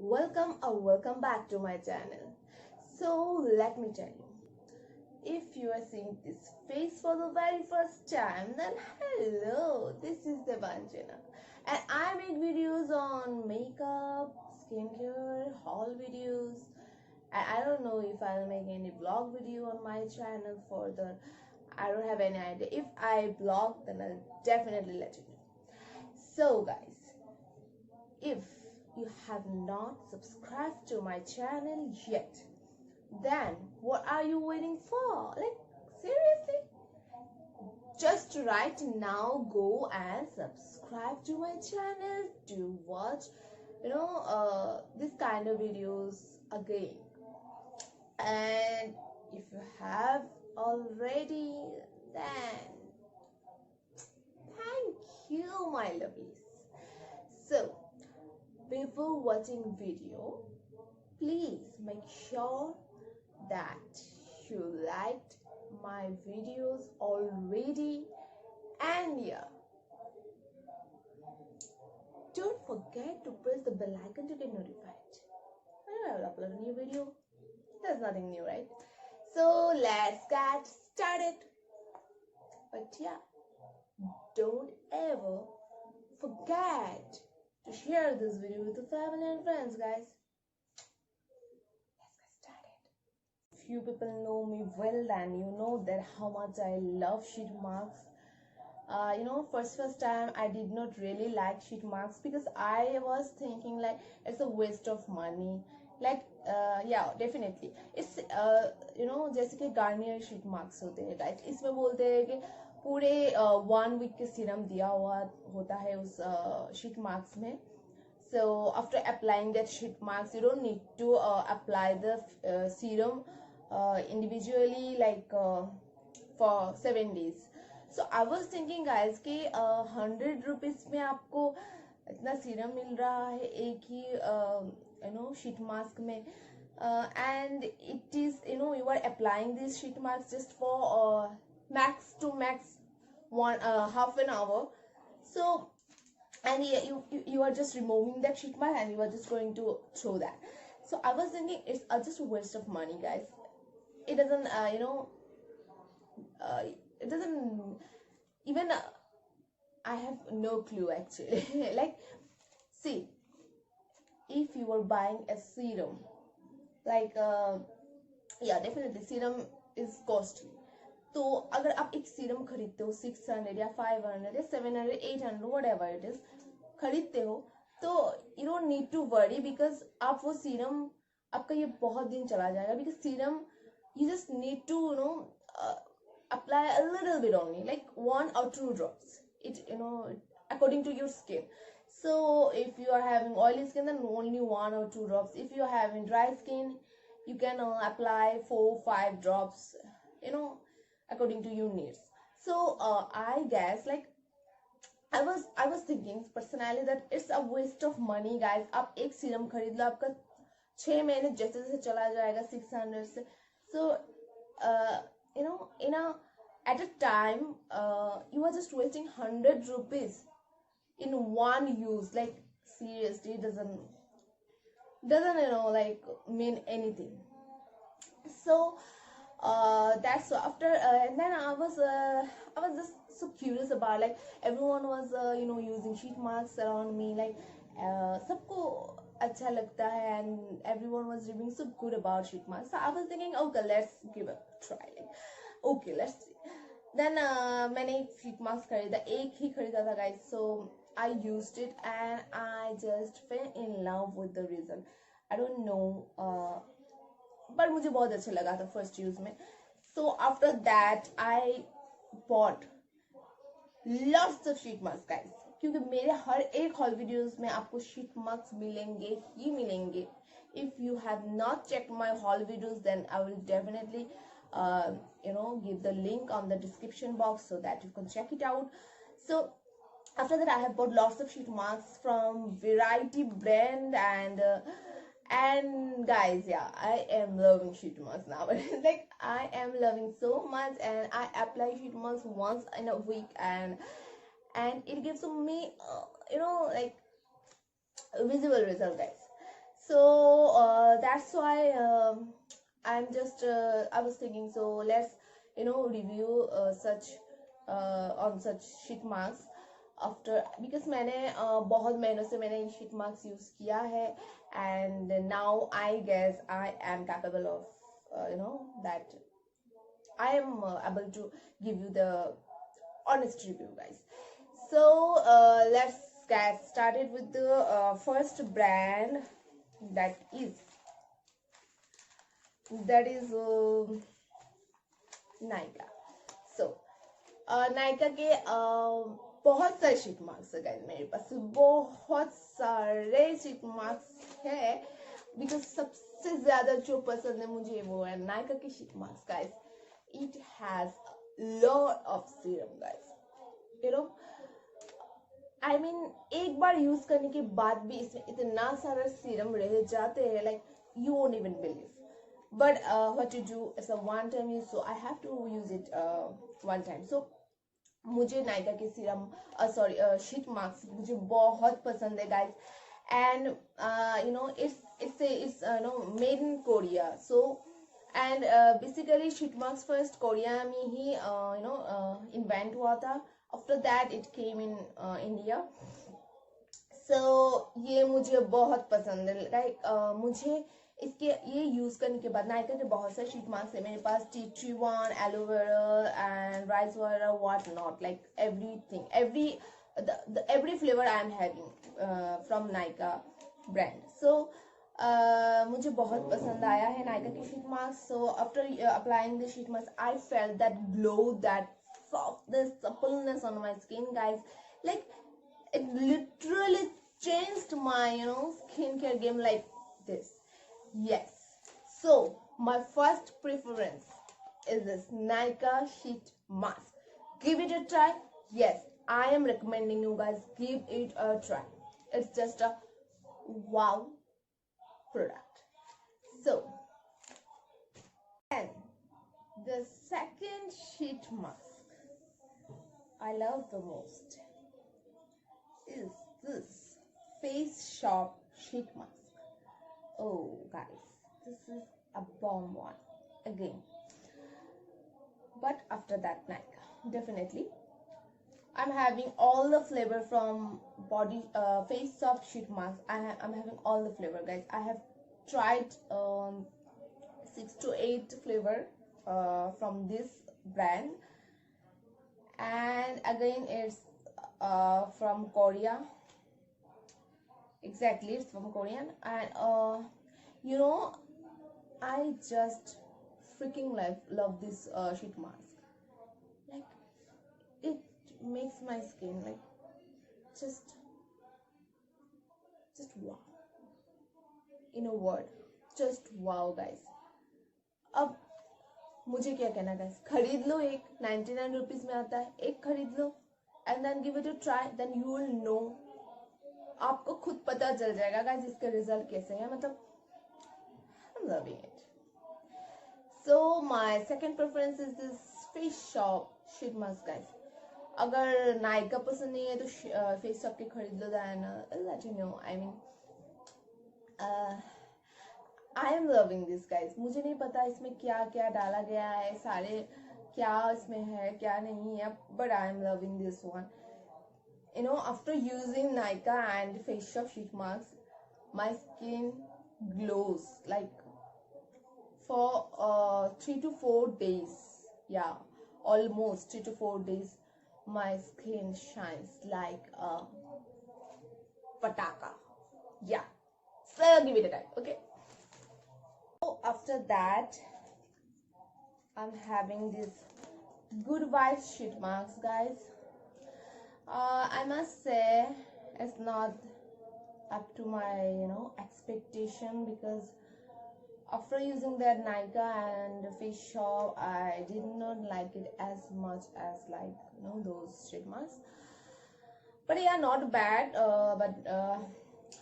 welcome back to my channel. So let me tell you, if you are seeing this face for the very first time, then hello, this is Devanjana, and I make videos on makeup, skincare, haul videos, and I don't know if I'll make any vlog video on my channel further. I don't have any idea. If I vlog, then I'll definitely let you know. So guys, if you have not subscribed to my channel yet, then what are you waiting for? Like, seriously? Just right now go and subscribe to my channel to watch this kind of videos again. And if you have already, then thank you, my lovelies. So before watching video, please make sure that you liked my videos already, and yeah, don't forget to press the bell icon to get notified whenever I will upload a new video. There's nothing new, right? So let's get started. But yeah, don't ever forget to share this video with your family and friends, guys. Let's get started. Few people know me well, and you know that how much I love sheet marks. First time I did not really like sheet marks because I was thinking like it's a waste of money. Like yeah, definitely it's जैसे कि Garnier sheet marks होते हैं guys, इसमें बोलते हैं कि पूरे 1 week के सीरम दिया हुआ होता है उस शीट मार्क्स में. So after applying that sheet marks, you don't need to apply the serum individually, like for 7 days. So I was thinking guys कि 100 rupees में आपको इतना सीरम मिल रहा है एक ही sheet mask में, and it is you are applying these sheet marks just for max to max half an hour. So and yeah, you are just removing that sheet mask and you are just going to throw that. So I was thinking it's just a waste of money, guys. It doesn't it doesn't even I have no clue actually. Like, see, if you are buying a serum, like yeah, definitely serum is costly. तो अगर आप एक serum खरीदते हो 600 या 500 या 700 800 whatever it is खरीदते हो, तो you don't need to worry because आप वो सीरम आपका ये बहुत दिन चला जाएगा. because serum you just need to apply a little bit only, like 1 or 2 drops, it according to your skin. So if you are having oily skin, then only 1 or 2 drops. If you are having dry skin, you can apply 4-5 drops, according to your needs. So I guess, like, I was thinking personally that it's a waste of money, guys. आप एक serum खरीद लो, आपका 6 महीने जैसे जैसे चला जाएगा 600 से. So at a time you are just wasting 100 rupees in one use. Like, seriously, it doesn't like mean anything. So that's so after and then I was just so curious about, like, everyone was using sheet marks around me, like सबको अच्छा लगता है, and everyone was reviewing so good about sheet marks. So I was thinking, okay, let's give a try. Like, okay, let's see. Then मैंने एक sheet marks खरीदा, एक ही खरीदा था guys. So I used it and I just fell in love with the result. I don't know पर मुझे बहुत अच्छा लगा था फर्स्ट यूज में. So after that I bought lots of sheet marks, guys, क्योंकि मेरे हर एक हॉल वीडियोस में आपको शीट मार्क्स मिलेंगे ही मिलेंगे. If you have not checked my haul videos, then I will definitely give the link on the description box so that you can check it out. So after that I have bought lots of sheet marks from variety brand, and guys, yeah, I am loving sheet masks now. Like, I am loving so much, and I apply sheet masks once in a week, and it gives me like a visible result, guys. So that's why I'm just I was thinking, so let's review such on such sheet marks after, because मैंने बहुत महीनों से मैंने sheet marks use किया है, and now I guess I am capable of that I am able to give you the honest review, guys. So let's get started with the first brand, that is Nykaa. सो नायका के बहुत सारे sheet masks है guys, मेरे पास बहुत सारे sheet masks है, because सबसे ज्यादा जो पसंद है मुझे वो है नायका के sheet marks guys. It has lot of serum guys, you know I mean एक बार यूज करने के बाद भी इसमें इतना सारा सीरम रह जाते हैं, like you won't even believe. But what to do, it's a one time use, so I have to use it one time. So मुझे नायका के सीरम सॉरी शीट मार्क्स मुझे बहुत पसंद है guys, and it's made in Korea. So and basically sheet masks first Korea में ही invent हुआ था. After that it came in India. So ये मुझे बहुत पसंद है. लाइक मुझे इसके ये यूज करने के बाद नायका के बहुत सारे शीट मार्क्स है मेरे पास. Tea tree one, aloe vera and rice water, what not, like everything, every flavor I am having from Nykaa brand. So मुझे बहुत पसंद आया है नायका के sheet masks. So after applying the sheet masks I felt that glow, that softness, suppleness on my skin, guys. Like it literally changed my skincare game like this. Yes, so my first preference is this Nykaa sheet mask. Give it a try. Yes, I am recommending you guys, give it a try. It's just a wow product. So and the second sheet mask I love the most is this Face Shop sheet mask. Oh guys, this is a bomb one again. But after that Nykaa, definitely I'm having all the flavor from body Face Shop sheet mask. I'm having all the flavor, guys. I have tried 6 to 8 flavor from this brand, and again it's from Korea. Exactly, it's from Korean. And I just freaking love this sheet mask. Like it makes my skin like just wow. In a word, just wow guys. अब मुझे क्या कहना guys, खरीद लो एक, 99 rupees में आता है, एक खरीद लो and then give it a try, then you will know, आपको खुद पता चल जाएगा गाइस इसके रिजल्ट कैसे हैं. मतलब I'm loving it. So my second preference is this Face Shop sheet mask guys. अगर नायका पसंद नहीं है तो फेस शॉप के खरीद लो, then let you know. I mean I am loving this guys. मुझे नहीं पता इसमें क्या क्या डाला गया है, सारे क्या इसमें है क्या नहीं है, but I am loving this one. After using Nykaa and Face Shop sheet masks, my skin glows like for 3 to 4 days. Yeah, almost 3 to 4 days. My skin shines like a pataka. Yeah, so give it a try. Okay. So after that, I'm having this Good Vibes sheet mask, guys. I must say it's not up to my expectation, because after using that Nykaa and Face Shop, I did not like it as much as like those sheet masks. But yeah, not bad. But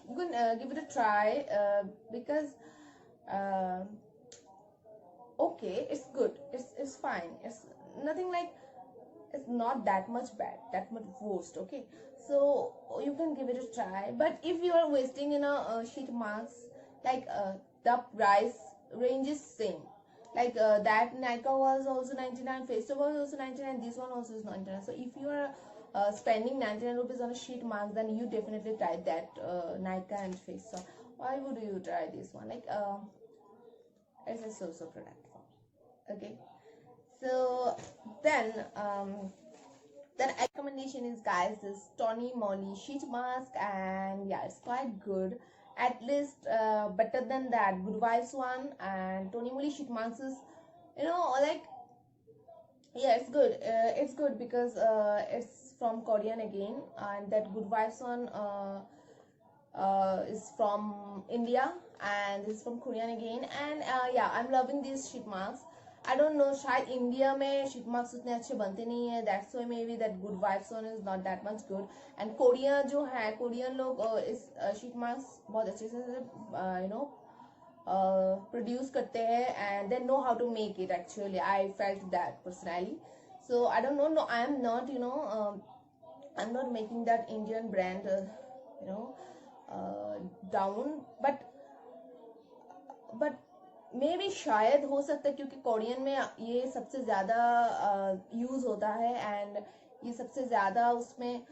you can give it a try, because okay, it's good, it's fine, it's nothing like, it's not that much bad, that much worst. Okay, so you can give it a try. But if you are wasting sheet masks, like the price range is same. Like that Nika was also 99, Face was also 99, this one also is 99. So if you are spending 99 rupees on a sheet mask, then you definitely try that Nika and Face. So why would you try this one? Like it's a so product for me. Okay, so then recommendation is, guys, this Tony Moly sheet mask, and yeah, it's quite good. At least better than that Good Vibes one. And Tony Moly sheet mask is, like, yeah, it's good. It's good because it's from Korean again, and that Good Vibes one is from India, and this is from Korean again. And yeah, I'm loving these sheet masks. I don't know, शायद India में sheet marks उतने अच्छे बनते नहीं है, that's why may be that good vibes one is not that much good. And Korea जो है, Korean लोग इस शीट मार्क्स बहुत अच्छे से प्रोड्यूस करते हैं, and they know how to make it. Actually I felt that personally. So I don't know, no, I am not, I'm not making that Indian brand down, but मे भी शायद हो सकता है, क्योंकि कोरियन में ये सबसे ज़्यादा यूज़ होता है, एंड ये सबसे ज़्यादा उसमें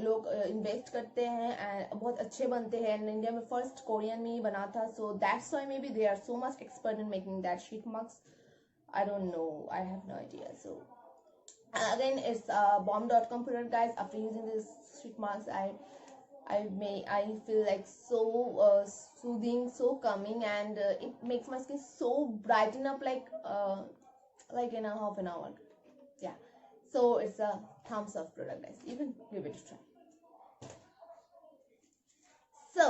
लोग इन्वेस्ट करते हैं, एंड बहुत अच्छे बनते हैं. एंड इंडिया में फर्स्ट कोरियन में ही बना था, so that's why maybe they are so much expert in making that sheet masks. I don't know, I have no idea. So again, it's bomb.com product, guys. After using this sheet mask, I feel like so soothing, so calming, and it makes my skin so brighten up like in a half an hour. Yeah, so it's a thumbs up product, guys. You can give it a try. So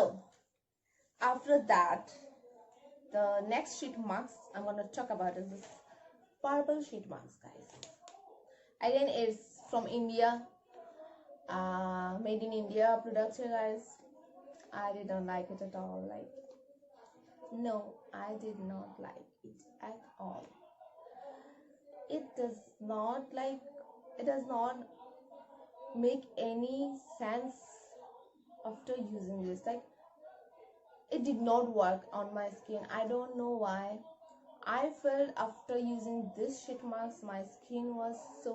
after that, the next sheet mask I'm going to talk about is this purple sheet mask, guys. Again, it's from India, made in India product here, guys. I didn't like it at all. Like, no, I did not like it at all. It does not make any sense after using this. Like, it did not work on my skin. I don't know why. I felt after using this sheet mask, my skin was so,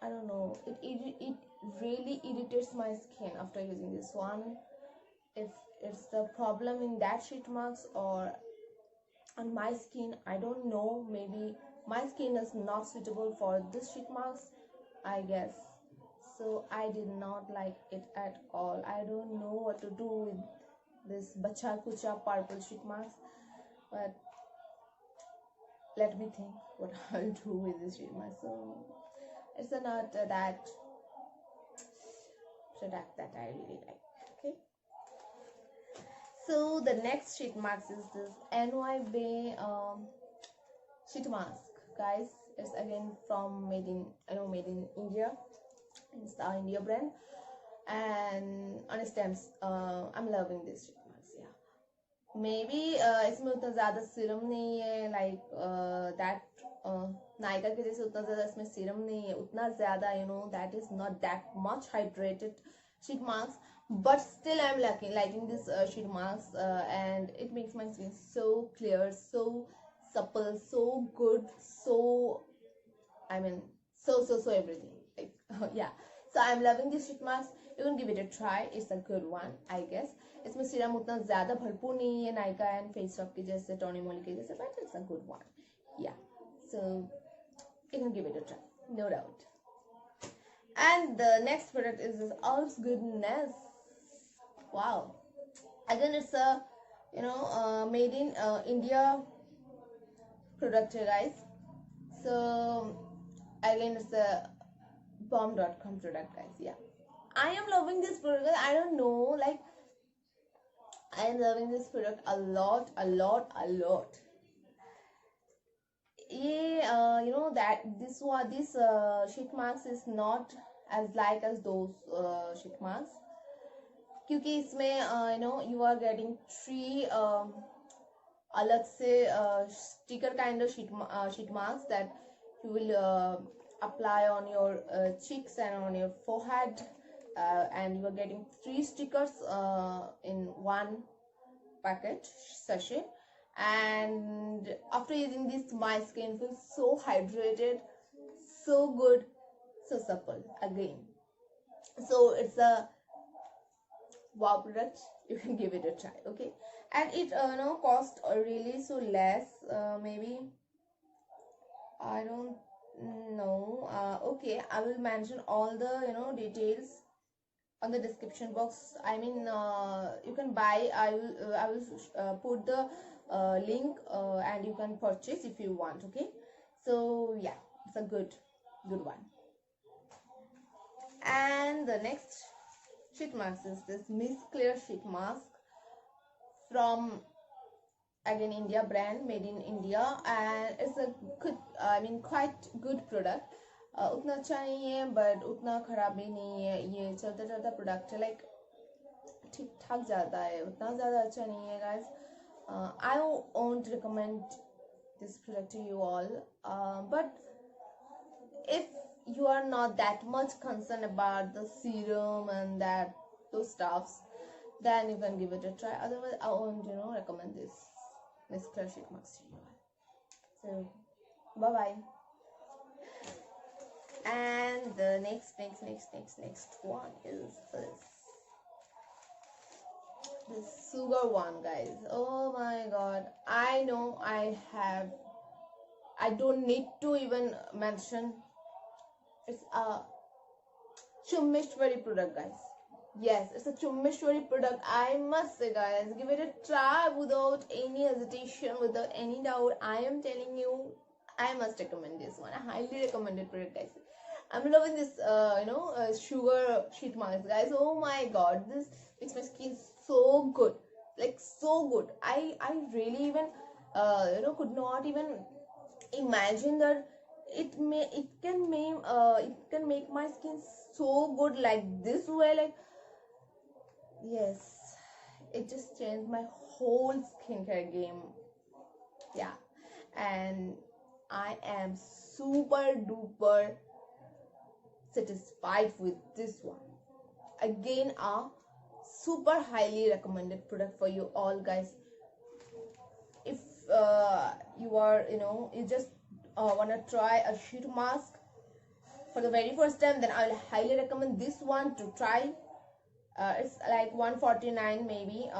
I don't know, it really irritates my skin after using this one. If it's the problem in that sheet mask or on my skin, I don't know. Maybe my skin is not suitable for this sheet mask, I guess. So I did not like it at all. I don't know what to do with this bacha kucha purple sheet mask. But let me think what I'll do with this sheet mask. So it's not that product that I really like. Okay. So the next sheet mask is this NY Bay sheet mask, guys. It's again from made in India. It's the India brand, and honestly, I'm loving this sheet mask. Yeah. Maybe इसमें उतना ज़्यादा serum नहीं है, like that Nykaa के जैसे उतना ज़्यादा इसमें सीरम नहीं है, उतना ज़्यादा that is not that much hydrated sheet mask, but still I'm liking this sheet mask, and it makes my skin so clear, so supple, so good, so so everything, like yeah. So I'm loving this sheet mask. You can give it a try. It's a good one, I guess. इसमें serum उतना ज़्यादा भरपूर नहीं है Nykaa and face shop के जैसे, Tony मोली के जैसे, but it's a good one. Yeah, so you can give it a try, no doubt. And the next product is this Earth's Goodness. Wow, again it's a made in India product here, guys. So again it's a bomb.com product, guys. Yeah, I am loving this product. I don't know, like, I am loving this product a lot. Yeah, that this sheet mask is not as light as those sheet masks, क्योंकि इसमें you are getting 3 अलग से sticker kind of sheet masks that you will apply on your cheeks and on your forehead, and you are getting 3 stickers in one packet sachet. And after using this, my skin feels so hydrated, so good, so supple again. So it's a wow product. You can give it a try, okay? And it cost really so less, maybe, I don't know. Okay, I will mention all the details on the description box. I mean, you can buy. I will put the link, and you can purchase if you want, okay? So yeah, it's a good one. And the next sheet mask is this Miss Clear sheet mask from, again, India brand, made in India, and it's a good, I mean, quite good product. उतना अच्छा नहीं है but उतना खराब भी नहीं है. ये चलता चलता प्रोडक्ट है, लाइक ठीक ठाक जाता है, उतना ज़्यादा अच्छा नहीं है guys. I won't recommend this product to you all, but if you are not that much concerned about the serum and those stuffs, then you can give it a try. Otherwise, I won't recommend this Miss Clear sheet mask to you all. So bye bye. And the next one is this sugar one, guys. Oh my god, I know I don't need to even mention. It's a Chummeshwari product, guys. Yes, it's a Chummeshwari product. I must say, guys, give it a try without any hesitation, without any doubt. I am telling you, I must recommend this one. I highly recommended product, guys. I'm loving this, sugar sheet mask, guys. Oh my god, this makes my skin so good, like so good. I really even, could not even imagine that it can make my skin so good like this way. Like, yes, it just changed my whole skincare game. Yeah, and I am super duper satisfied with this one. Again, a super highly recommended product for you all, guys. If you are you just want to try a sheet mask for the very first time, then I'll highly recommend this one to try. It's like 149 maybe.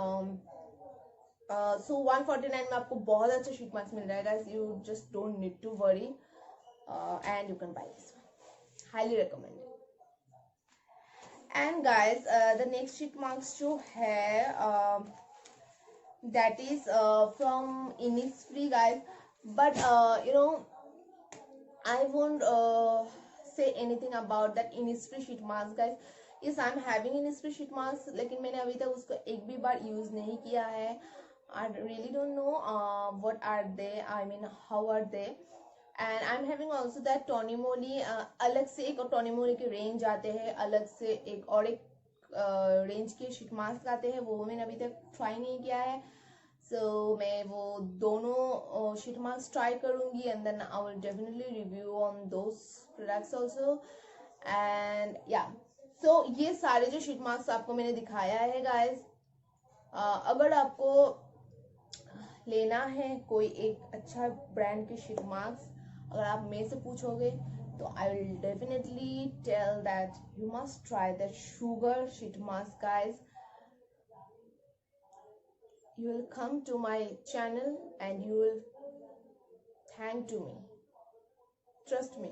So 149 में आपको बहुत अच्छा sheet mask मिल रहा है, guys. You just don't need to worry, and you can buy this one. Highly recommended. And guys, the next sheet mask जो है, that is from Innisfree, guys. But I won't say anything about that Innisfree sheet mask, guys. Yes, I'm having Innisfree sheet mask, लेकिन मैंने अभी तक उसको एक भी बार use नहीं किया है. I really don't know what are they, I mean how are they. And I'm having also that Tony Moly, अलग से एक और Tony Moly के range आते हैं, अलग से एक और एक range के sheet mask आते हैं, वो मैंने अभी तक try नहीं किया है. So मैं वो दोनों sheet mask try करूँगी, and then I will definitely review on those products also. And yeah, so ये सारे जो sheet mask आपको मैंने दिखाया है, guys. अगर आपको लेना है कोई एक अच्छा ब्रांड के sheet mask, अगर आप मेरे से पूछोगे तो I will definitely tell that you must try the sugar sheet mask, guys. You will come to my channel and you will thank to me. Trust me.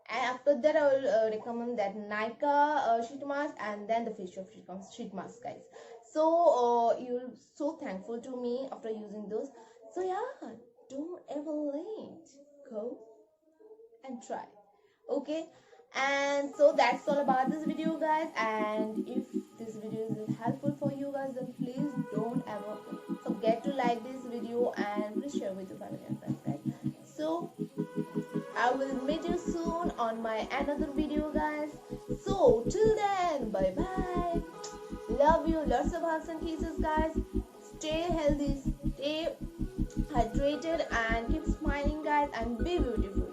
And after that, I will recommend that Nykaa sheet mask, and then the Face Shop sheet mask, guys. So you'll so thankful to me after using those. So yeah, don't ever late. Go and try. Okay, and so that's all about this video, guys. And if this video is helpful for you guys, then please don't ever forget to like this video and please share with your family and friends, guys. So I will meet you soon on my another video, guys. So till then, bye bye. Love you, lots of hugs and kisses, guys. Stay healthy, stay hydrated, and keep smiling, guys, and be beautiful.